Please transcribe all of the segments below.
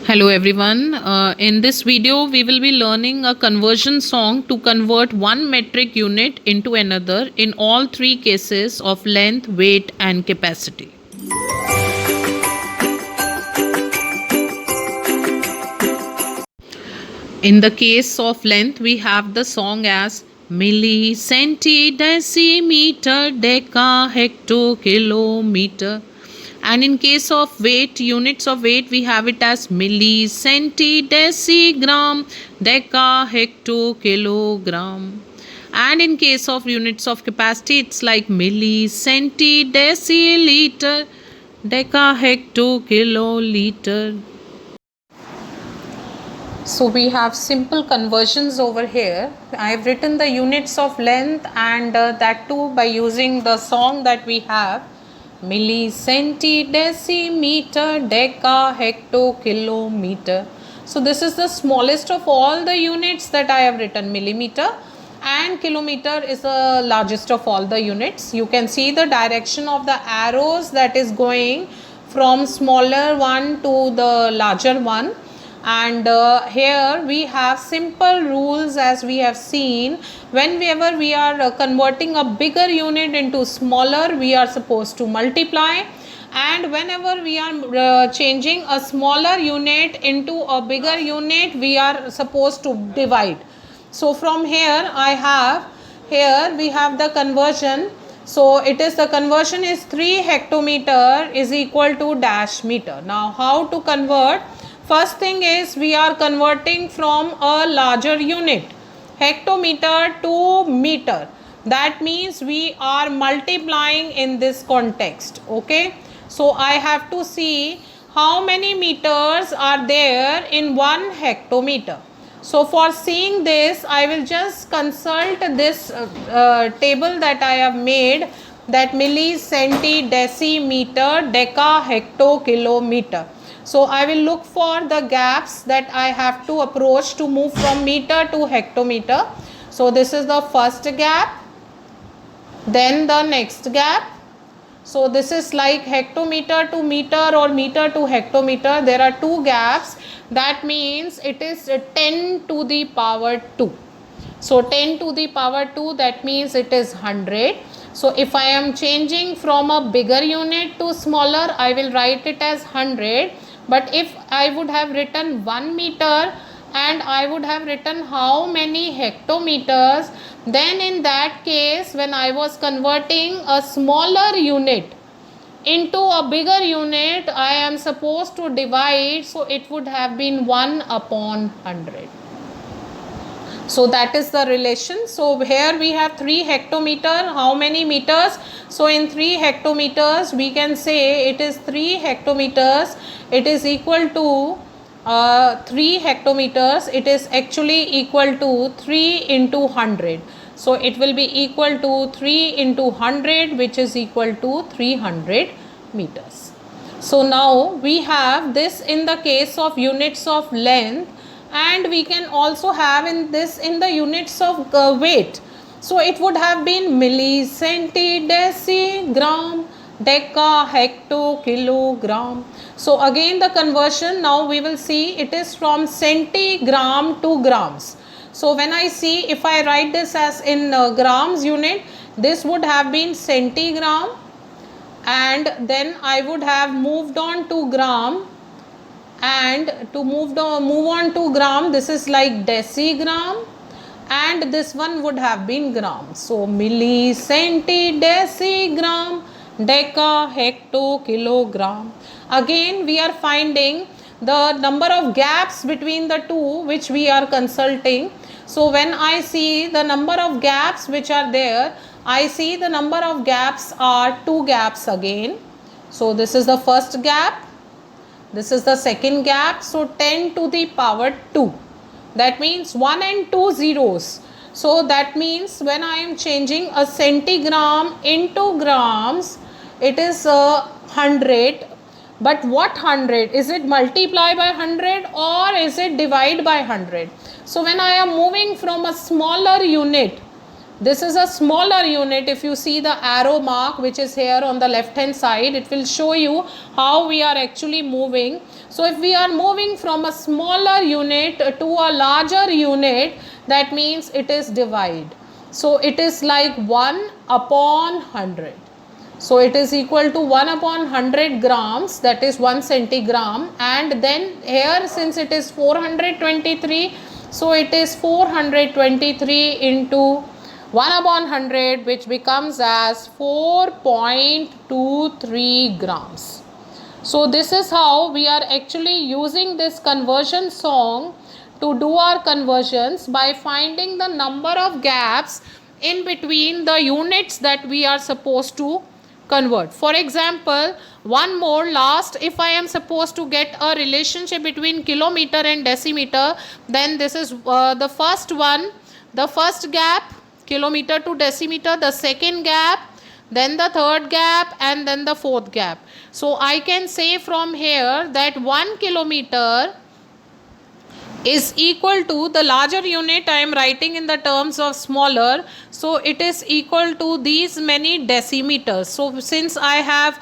Hello everyone. In this video, we will be learning a conversion song to convert one metric unit into another in all three cases of length, weight and capacity. In the case of length, we have the song as milli, centi, decimeter, deca, hecto, kilometer. And in case of weight, units of weight, we have it as milli, centi, decigram, deca, hecto, kilogram. And in case of units of capacity, it's like milli, centi, deciliter, deca, hecto, kiloliter. So we have simple conversions over here. I have written the units of length and that too by using the song that we have. Milli, centi, decimeter, deca, hecto, kilometer. So this is the smallest of all the units that I have written. Millimeter and kilometer is the largest of all the units. You can see the direction of the arrows that is going from smaller one to the larger one. And here we have simple rules, as we have seen. Whenever we are converting a bigger unit into smaller, we are supposed to multiply, and whenever we are changing a smaller unit into a bigger unit, we are supposed to divide. So from here we have the conversion. So it is, the conversion is 3 hectometer is equal to dash meter. Now how to convert? First thing is, we are converting from a larger unit, hectometer to meter. That means we are multiplying in this context. Okay. So I have to see how many meters are there in 1 hectometer. So for seeing this, I will just consult this table that I have made, that milli, centi, decimeter, deca, hecto, kilometer. So I will look for the gaps that I have to approach to move from meter to hectometer. So this is the first gap, then the next gap. So this is like hectometer to meter or meter to hectometer. There are two gaps. That means it is 10 to the power 2. So 10 to the power 2, that means it is 100. So if I am changing from a bigger unit to smaller, I will write it as 100. But if I would have written 1 meter and I would have written how many hectometers, then in that case, when I was converting a smaller unit into a bigger unit, I am supposed to divide. So it would have been 1 upon 100. So that is the relation. So here we have 3 hectometer. How many meters? So in 3 hectometers, we can say it is 3 hectometers. It is equal to 3 hectometers. It is actually equal to 3 into 100. So it will be equal to 3 into 100, which is equal to 300 meters. So now we have this in the case of units of length, and we can also have in the units of weight. So it would have been milli, centi, deci, gram, deca, hecto, kilogram. So again the conversion, now we will see it is from centigram to grams. So when I see, if I write this as in grams unit, this would have been centigram, and then I would have moved on to gram, and to move on to gram, this is like decigram, and this one would have been gram. So milli, centi, decigram, deca, hecto, kilogram. Again we are finding the number of gaps between the two which we are consulting. So when I see the number of gaps which are there, I see the number of gaps are 2 gaps again. So this is the first gap, this is the second gap. So 10 to the power 2, that means 1 and 2 zeros. So that means when I am changing a centigram into grams, it is 100. But what 100? Is it multiply by 100 or is it divide by 100? So when I am moving from a smaller unit This is a smaller unit. If you see the arrow mark which is here on the left hand side, it will show you how we are actually moving. So if we are moving from a smaller unit to a larger unit, that means it is divide. So it is like 1 upon 100. So it is equal to 1 upon 100 grams, that is 1 centigram, and then here since it is 423, so it is 423 into 1 upon 100, which becomes as 4.23 grams. So this is how we are actually using this conversion song to do our conversions, by finding the number of gaps in between the units that we are supposed to convert. For example, one more last, if I am supposed to get a relationship between kilometer and decimeter, then this is the first one, the first gap, kilometer to decimeter, the second gap, then the third gap, and then the fourth gap. So I can say from here that 1 kilometer is equal to, the larger unit I am writing in the terms of smaller, so it is equal to these many decimeters. So since I had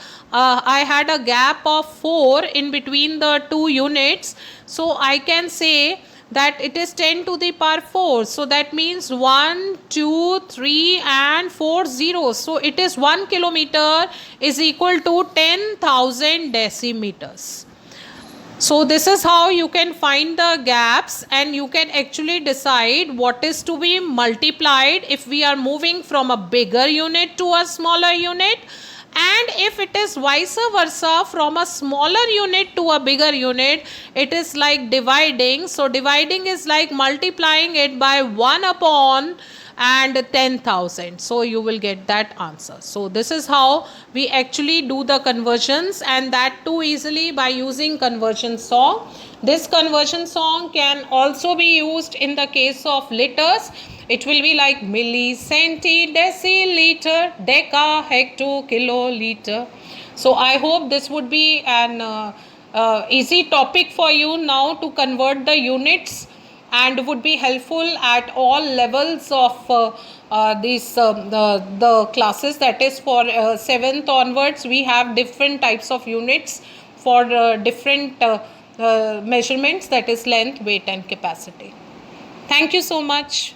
a gap of 4 in between the two units, so I can say that it is 10 to the power 4. So that means 1, 2, 3 and 4 zeros. So it is 1 kilometer is equal to 10,000 decimeters. So this is how you can find the gaps, and you can actually decide what is to be multiplied if we are moving from a bigger unit to a smaller unit, and if it is vice versa, from a smaller unit to a bigger unit, it is like dividing. So dividing is like multiplying it by 1 upon and 10,000. So you will get that answer. So this is how we actually do the conversions, and that too easily by using conversion song. This conversion song can also be used in the case of liters. It will be like milli, centi, deciliter, deca, hecto, kiloliter. So I hope this would be an easy topic for you now to convert the units, and would be helpful at all levels of the classes, that is for 7th onwards. We have different types of units for different measurements, that is length, weight and capacity. Thank you so much.